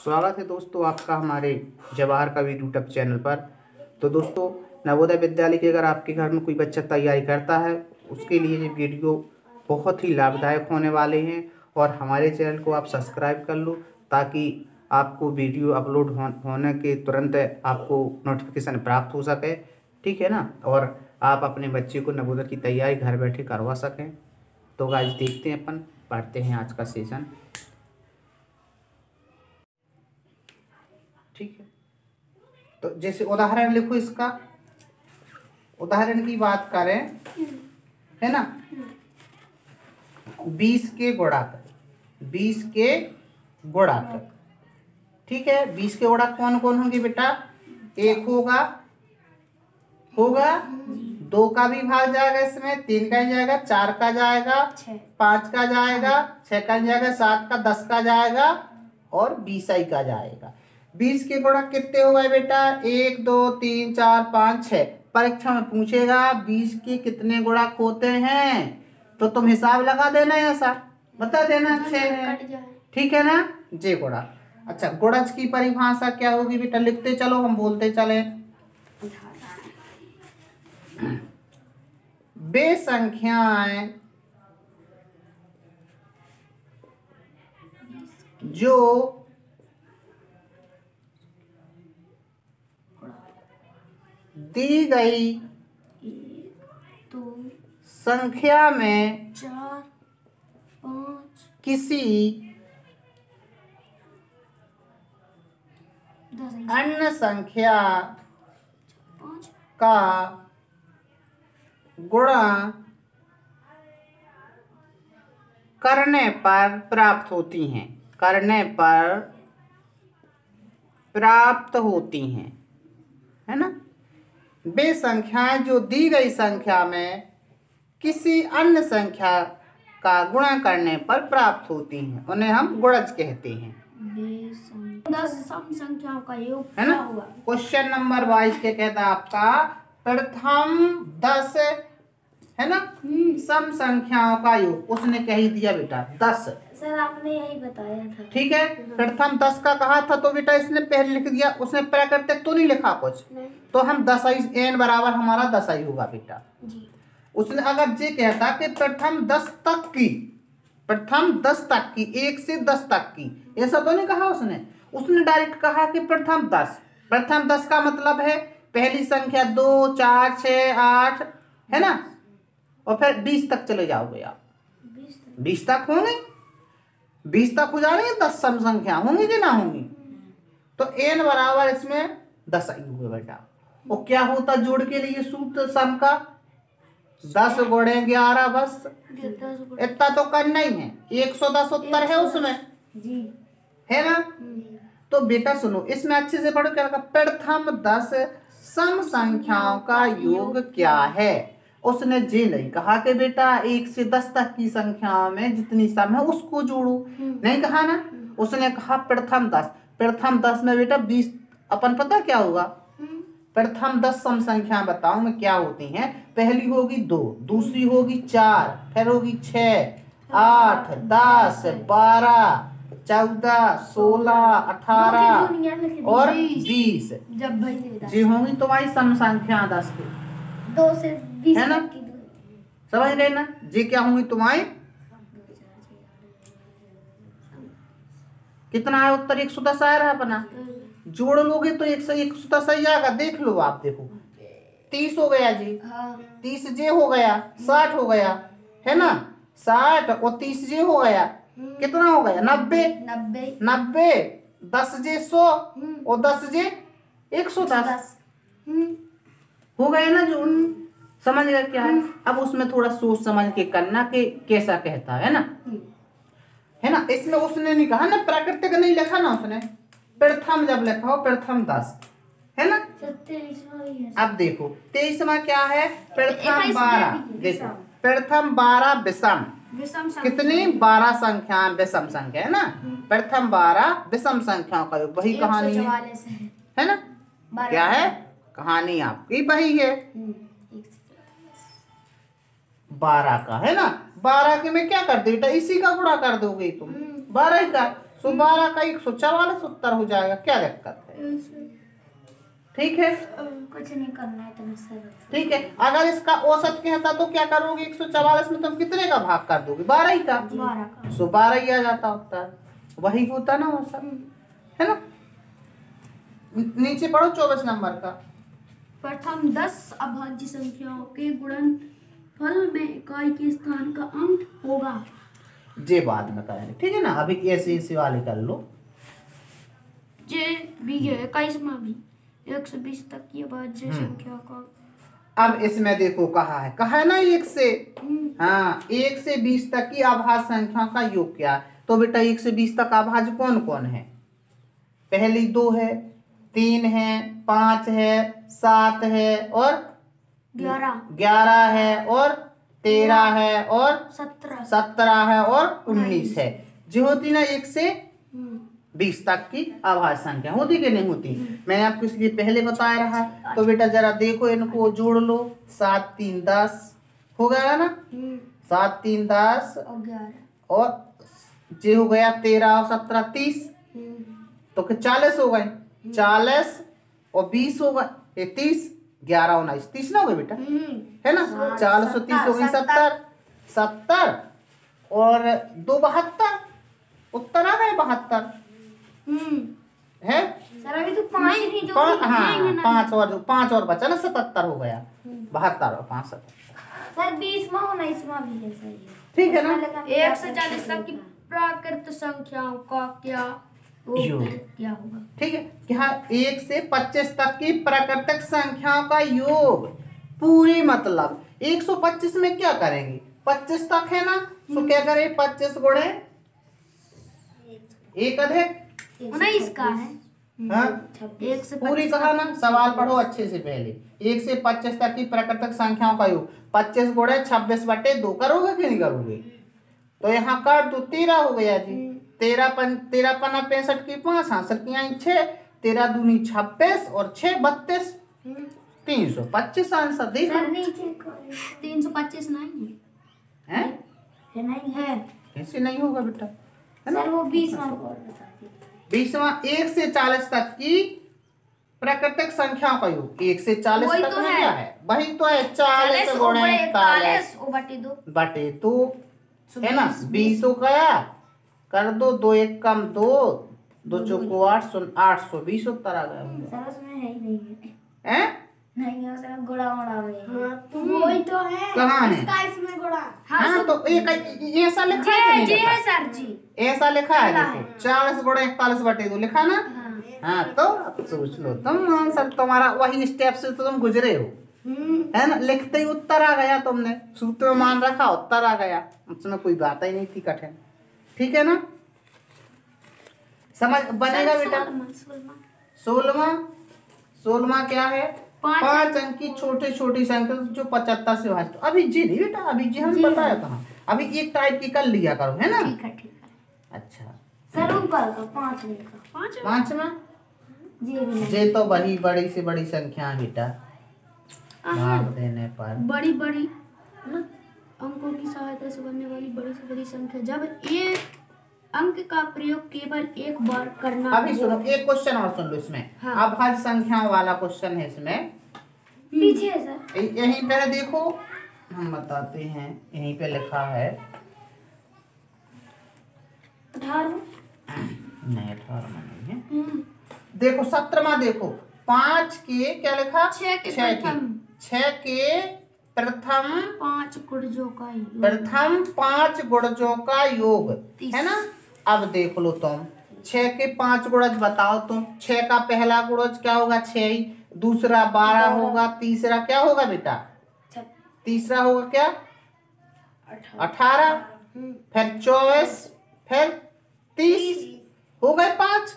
स्वागत है दोस्तों आपका हमारे जवाहर कवि यूट्यूब चैनल पर। तो दोस्तों, नवोदय विद्यालय की अगर आपके घर में कोई बच्चा तैयारी करता है, उसके लिए ये वीडियो बहुत ही लाभदायक होने वाले हैं। और हमारे चैनल को आप सब्सक्राइब कर लो ताकि आपको वीडियो अपलोड होने के तुरंत आपको नोटिफिकेशन प्राप्त हो सके, ठीक है ना। और आप अपने बच्चे को नवोदय की तैयारी घर बैठे करवा सकें। तो गाइस देखते हैं, अपन पढ़ते हैं आज का सेशन, ठीक है। तो जैसे उदाहरण लिखो, इसका उदाहरण की बात करें, है ना। 20 के गुणक, 20 के गुणक, ठीक है। 20 के गुणक कौन कौन होंगे बेटा? 1 होगा, 2 का भी भाग जाएगा, इसमें 3 का जाएगा, 4 का जाएगा, 5 का जाएगा, 6 का जाएगा, 7 का, 10 का जाएगा और 20 का जाएगा। 20 के गुणक कितने हो गए बेटा? 1 2 3 4 5 6। परीक्षा में पूछेगा 20 के कितने गुणक होते हैं, तो तुम हिसाब लगा देना, ऐसा बता देना 6 है, ठीक है ना। जे गुणक। अच्छा, गुणज की परिभाषा क्या होगी बेटा? लिखते चलो, हम बोलते चले। वे संख्याएं जो दी गई संख्या में 4 5 किसी अन्य संख्या का गुणा करने पर प्राप्त होती हैं, करने पर प्राप्त होती हैं, है ना। वे संख्याएं जो दी गई संख्या में किसी अन्य संख्या का गुणा करने पर प्राप्त होती हैं, उन्हें हम गुणज कहते हैं। 10 सम संख्याओं का योग है ना। क्या हुआ? क्वेश्चन नंबर 22 के कहता है आपका प्रथम 10, है ना, सम संख्याओं का योग। उसने कह दिया बेटा 10। सर आपने यही बताया था, ठीक है। प्रथम 10 का कहा था, तो बेटा इसने पहले लिख दिया, उसने प्राकृतिक तो नहीं लिखा कुछ नहीं। तो हम 10 n बराबर हमारा 10 होगा बेटा जी। उसने अगर ये कहता कि प्रथम 10 तक की, प्रथम 10 तक की, 1 से 10 तक की, ऐसा तो नहीं कहा उसने। उसने डायरेक्ट कहा कि प्रथम 10। प्रथम 10 का मतलब है पहली संख्या 2 4 6 8, है ना, और फिर 20 तक चले जाओगे आप। 20 तक होंगे, 20 तक हो जाएंगे, 10 सम संख्या होंगी कि ना होंगी। तो n बराबर इसमें 10 होगा बेटा। और क्या होता जोड़ के लिए सूत्र सम का? 10 गुणे 11, बस इतना तो करना ही है। 110 उत्तर है उसमें जी, है ना। तो बेटा सुनो, इसमें अच्छे से पढ़ो क्या लगा। प्रथम 10 सम संख्याओं का योग क्या है? उसने जे नहीं कहा कि बेटा 1 से 10 तक की संख्याओं में जितनी सम है उसको जोड़ो, नहीं कहा ना। उसने कहा प्रथम 10। प्रथम 10 में बेटा 20, अपन पता क्या होगा? प्रथम 10 सम संख्या बताओ मैं क्या होती हैं। पहली होगी 2, दूसरी होगी 4, फिर होगी 6 8 10 12 14 16 18 और 20 जी होंगी तुम्हारी सम संख्या 10 की। 2 से 20 है ना, समझ रहे ना। जी क्या होंगी तुम्हारी? कितना है उत्तर? 110 आया रहा अपना। जोड़ लोगे तो 110 ही आएगा। देख लो आप, देखो 30 हो गया जी, 30 जे हो गया, 60 हो गया, है ना। 60 और 30 जे हो गया, कितना हो गया? 90 90 10 जे 100 और 10 जे 110 हो गया ना जो। समझ गया क्या है? अब उसमें थोड़ा सोच समझ के करना कि कैसा कहता है ना, है ना। इसमें उसने नहीं कहा ना, प्राकृतिक नहीं लिखा ना उसने, प्रथम जब लिखा हो प्रथम 10, है ना। अब देखो 23वां क्या है? प्रथम 12। देखो प्रथम 12 विषम, कितनी 12 संख्या विषम संख्या, है ना। प्रथम 12 विषम संख्याओं का योग, वही कहानी है ना। क्या है कहानी? आपकी वही है 12 का, है ना। 12 के में क्या कर दो बेटा? इसी का गुणा कर दोगे तुम 12 का। 112 का 144 उत्तर हो जाएगा, क्या दिक्कत है? ठीक है, कुछ नहीं करना है इतना सर। ठीक है। अगर इसका औसत कहता तो क्या करोगे? 144 में तुम कितने का भाग कर दोगे? 12 ही का। 12 का। 112 ही आ जाता उत्तर, वही होता ना औसत, है ना। नीचे पढ़ो 24 नंबर का। प्रथम 10 अभाज्य संख्याओं के गुणनफल में इकाई के स्थान का अंक होगा। जे बाद में करेंगे, ठीक है ना। अभी ऐसे वाले कर लो। जे भी है 21वां भी 1 से 20 तक की अभाज्य संख्या का। अब इसमें देखो कहा है ना 1 से, हाँ 1 से 20 तक की अभाज्य संख्या का योग क्या है? तो बेटा 1 से 20 तक अभाज्य कौन कौन है? पहली 2 है, 3 है, 5 है, 7 है और 11 है और 13 है और 17 है और 19 है। जो होती ना 1 से 20 तक की अभाज्य संख्या, होती कि नहीं होती? मैंने आपको इसलिए पहले बताया रहा। तो बेटा जरा देखो, इनको जोड़ लो। 7 3 10 हो गया ना, 7 3 10 और जे हो गया 13 और 17 30, तो 40 हो गए। 40 और 20 हो गए 30, 11 और 19 30 ना हो गए बेटा, है ना। 40 और 30 हो गई 70 और 2 72, उत्तर आ गए 72 है। सर अभी तो 5 नहीं जो हाँ 5 और बचा ना, 77 हो गया। 72 और 5 77। सर 20वां और 19वां भी है सही है, ठीक है ना। 1 से 40 तक की प्राकृत संख्याओं का क्या होगा? ठीक है कि हाँ 1 से 25 तक की प्राकृतिक संख्याओं का योग, पूरी मतलब 125 में क्या करेंगे? 25 तक है ना, तो क्या करें? 25 गुणे 1 अधिक 19 का है। हाँ 1 से पूरी कहा ना। सवाल पढ़ो अच्छे से पहले। 1 से 25 तक की प्राकृतिक संख्याओं का योग 25 गुणे 26/2 करोगे कि नहीं करोगे? तो यहाँ काट दो, 13 हो गया जी। 13 पन्ना 65 की 5, हाँ 6, 13 दूनी 26 और 6 32, 325 आंसर। देखो 325 नहीं है, नहीं है, कैसे नहीं होगा बेटा? सर वो 20वां 20वां 1 से 40 तक की प्राकृतिक संख्याओं का योग। 1 से 40 तक में क्या है? वही तो है, 40 गुणे 41 बटे 2, है ना। 20 हो गया, कर दो 2 1 कम 2, 2 चौको 820 उत्तर आ गया। सर उसमें है ही नहीं है नहीं है, उसमें गुणा में तो वही तो है। कहाँ है? इसका इसमें गुणा। हाँ तो एक ऐसा लिखा है जी है सर जी, ऐसा लिखा है देखो, 40 गुणे 41/2 लिखा ना। हाँ तो अब सोच लो तुम आंसर, तुम्हारा वही स्टेप से तो तुम गुजरे हो, है ना। लिखते ही उत्तर आ गया, तुमने सूत्र में मान रखा, उत्तर आ गया, उसमें कोई बात ही नहीं थी कठिन। ठीक है ना, समझ बनेगा बेटा। 16वां क्या है? 5 अंक की छोटी छोटी संख्या जो 75 से भाज्य। अभी जी नहीं बेटा, अभी जी हम बताया था, अभी एक टाइप की कर लिया करो, है ना। ठीक है। अच्छा सर ऊपर का 5 में जे तो वही बड़ी से बड़ी संख्या है बेटा, भाग देने पर बड़ी अंकों की सहायता से बनने वाली बड़ी से बड़ी संख्या, जब एक अंक का प्रयोग केवल एक बार करना। अभी सुनो, एक क्वेश्चन और सुन लो इसमें। हाँ। अभाज्य संख्याओं वाला क्वेश्चन है इसमें, पीछे सर यहीं पे देखो, हम बताते हैं, यहीं पे लिखा है 18 नहीं, 18 में नहीं है। देखो 17वां देखो, 5 के क्या लिखा? 6 के प्रथम 5 गुणजों का योग, प्रथम 5 गुणजों का योग, है ना। अब देख लो तुम, 6 के 5 गुणज बताओ तुम। 6 का पहला गुणज क्या होगा? 6, दूसरा 12 होगा, तीसरा क्या होगा बेटा? तीसरा होगा क्या? 18, फिर 24, फिर 30, हो गए 5।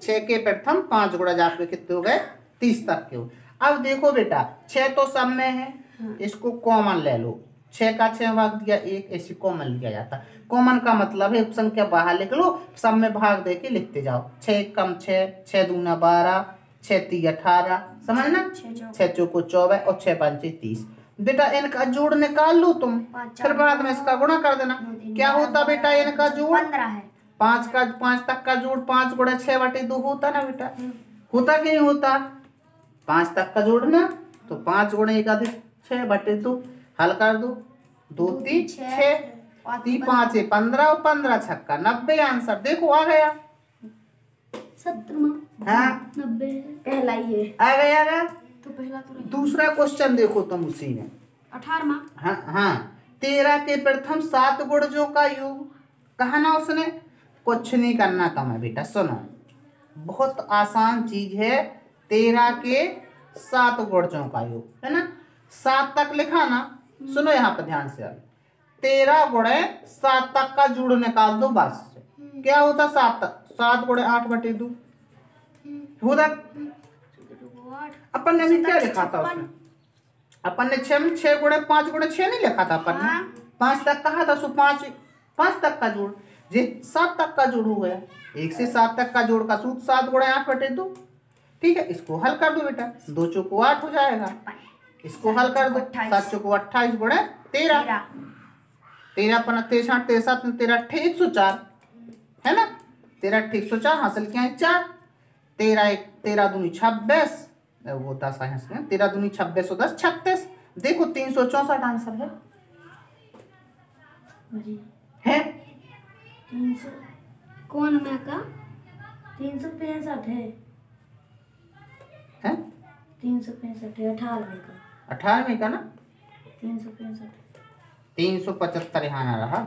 6 के प्रथम 5 गुणज आपके कितने हो गए? 30 तक के हो। अब देखो बेटा, 6 तो सब में है, इसको कॉमन ले लो। 6 का 6 भाग दिया 1, ऐसे कॉमन लिया जाता। कॉमन का मतलब है संख्या बाहर लिख लो, सब में भाग दे के लिखते जाओ। 6 कम 6, 6 दूना 12, 6 3 18, समझना। 6 चौको 24 और 6 पंचे 30। बेटा इनका जोड़ निकाल लो तुम, फिर बाद में इसका गुणा कर देना। क्या होता बेटा इनका जोड़? पाँच तक का जोड़ 5 गुणे 6/2 होता ना बेटा, होता कि नहीं होता? 5 तक का जोड़ना तो 5 गुणे 1 अधिक 6/2, हल कर दो, 2 3 6, 3 5 15 और 15 छक्का 90 आंसर देखो आ गया। 70 हाँ 90 पहला ही है, आ गया। तो पहला तो दूसरा क्वेश्चन देखो तुम उसी में 18वां। हाँ 13 के प्रथम 7 गुणजों का योग कहा ना उसने। कुछ नहीं करना तुम्हें बेटा, सुनो बहुत आसान चीज है। 13 के 7 गुणजों का योग है ना, 7 तक लिखा ना। सुनो यहाँ पर ध्यान से, 13 गुणे 7 तक का जोड़ निकाल दो बस। क्या होता 7 गुणे 8/2 होता। अपन ने अभी क्या लिखा था उसमें, अपन ने 6 गुणे 5 गुणे 6 नहीं लिखा था अपन ने। 5 तक कहा था, सो 5 तक का जोड़, जे 7 तक का जोड़ हो गया। 1 से 7 तक का जोड़ का सूत्र 7 गुणे 8/2। ठीक है, इसको हल कर दो बेटा, 2 चौको 8 हो जाएगा। इसको हल कर दो, 7 चौको 28 गुणे 13, 13 पन्ना 13 8 13 7 13 8 104 है ना। 13 8 104 हासिल किया है 4। 13 दूनी 26, वो 10 है, 13 दूनी 26 और 10 36। देखो 364 आंसर है जी है 300 कौन में का 365 है 365 है 18वें का 18वें का ना 365 375 यहाँ ना रहा।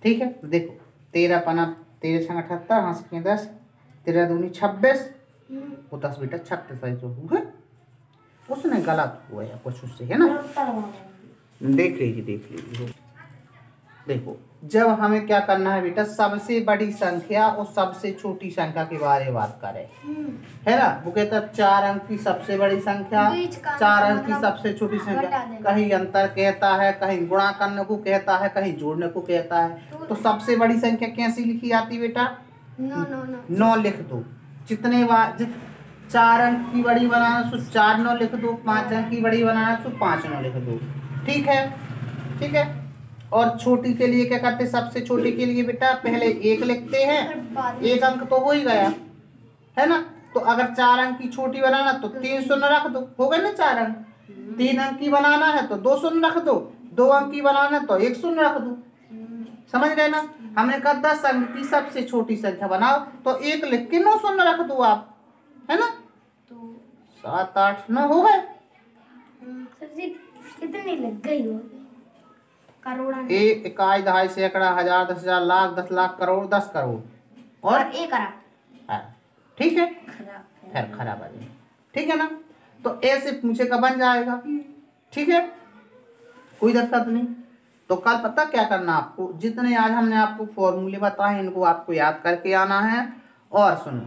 ठीक है, देखो 13 पना 13 छंग 78 हाँ से 10, 13 दूनी 26 वो 10 बेटा 36 है जो हुआ, उसने गलत हुआ है कुछ उससे है ना। देख लीजिए देखो, जब हमें क्या करना है बेटा, सबसे बड़ी संख्या और सबसे छोटी संख्या के बारे में बात करें है ना। वो कहता 4 अंक की सबसे बड़ी संख्या, 4 अंक की सबसे छोटी संख्या। कहीं अंतर कहता है, कहीं गुणा करने को कहता है, कहीं जोड़ने को कहता है। तो सबसे बड़ी संख्या कैसी लिखी जाती बेटा, 9 लिख दो। जितने बार 4 अंक की बड़ी बनाना सो 4 9 लिख दो, 5 अंक की बड़ी बनाना सो 5 9 लिख दो। ठीक है। और छोटी के लिए क्या करते, सबसे छोटी के लिए बेटा पहले 1 लिखते हैं, 1 अंक तो हो ही गया है ना। तो अगर 4 अंक की छोटी बनाना तो 3 शून्य रख दो, हो गए ना 4 अंक। 3 अंक की बनाना है तो 2 शून्य रख दो, 2 अंक की बनाना है तो 1 शून्य रख दो। समझ गए ना। हमने कहा 10 अंक की सबसे छोटी संख्या बनाओ तो 1 लिख के 9 शून्य रख दो आप, है ना। तो 7 8 9 हो गए। कितनी लग गई होगी करोड़, एक इकाई दहाई सैकड़ा हजार 10,000 लाख 10 लाख करोड़ 10 करोड़ और 1 अरब। ठीक है, फिर खराब आ जाए। ठीक है ना, तो ऐसे पूछे का बन जाएगा। ठीक है, कोई दिक्कत नहीं। तो कल पता क्या करना आपको, जितने आज हमने आपको फॉर्मूले बताए इनको आपको याद करके आना है। और सुनो,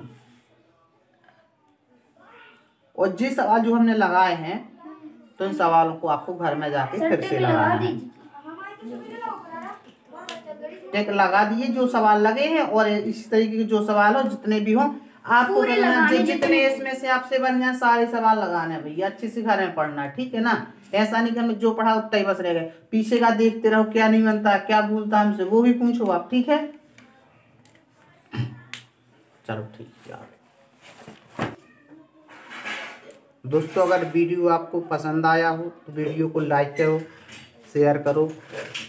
और जिस सवाल जो हमने लगाए हैं तो इन सवालों को आपको घर में जाके फिर से लगाना है। टिक लगा दिए जो सवाल लगे हैं, और इस तरीके के जो सवाल हो जितने भी हो आपको जितने इसमें से आपसे बन जाए सारे सवाल लगाने हैं भैया। अच्छे से घर में पढ़ना, ठीक है ना। ऐसा नहीं कि हमें जो पढ़ा उतना ही बस रह गए, पीछे का देखते रहो क्या नहीं बनता क्या भूलता हमसे वो भी पूछो आप। ठीक है, चलो ठीक है दोस्तों, अगर वीडियो आपको पसंद आया हो तो वीडियो को लाइक करो, शेयर करो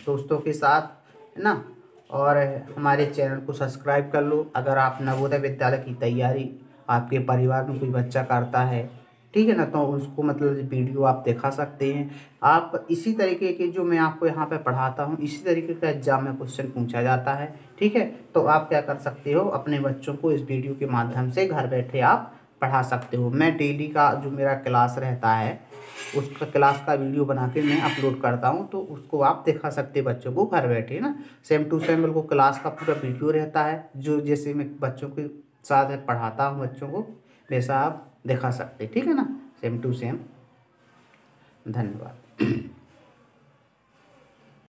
दोस्तों के साथ, है ना। और हमारे चैनल को सब्सक्राइब कर लो। अगर आप नवोदय विद्यालय की तैयारी आपके परिवार में कोई बच्चा करता है, ठीक है ना, तो उसको मतलब वीडियो आप दिखा सकते हैं। आप इसी तरीके के जो मैं आपको यहाँ पे पढ़ाता हूँ इसी तरीके का एग्जाम में क्वेश्चन पूछा जाता है। ठीक है, तो आप क्या कर सकते हो, अपने बच्चों को इस वीडियो के माध्यम से घर बैठे आप पढ़ा सकते हो। मैं डेली का जो मेरा क्लास रहता है उसका क्लास का वीडियो बना के मैं अपलोड करता हूँ, तो उसको आप दिखा सकते हैं बच्चों को घर बैठे ना। सेम टू सेम बिल्कुल क्लास का पूरा वीडियो रहता है, जो जैसे मैं बच्चों के साथ पढ़ाता हूँ बच्चों को वैसा आप दिखा सकते हैं। ठीक है ना, सेम टू सेम। धन्यवाद।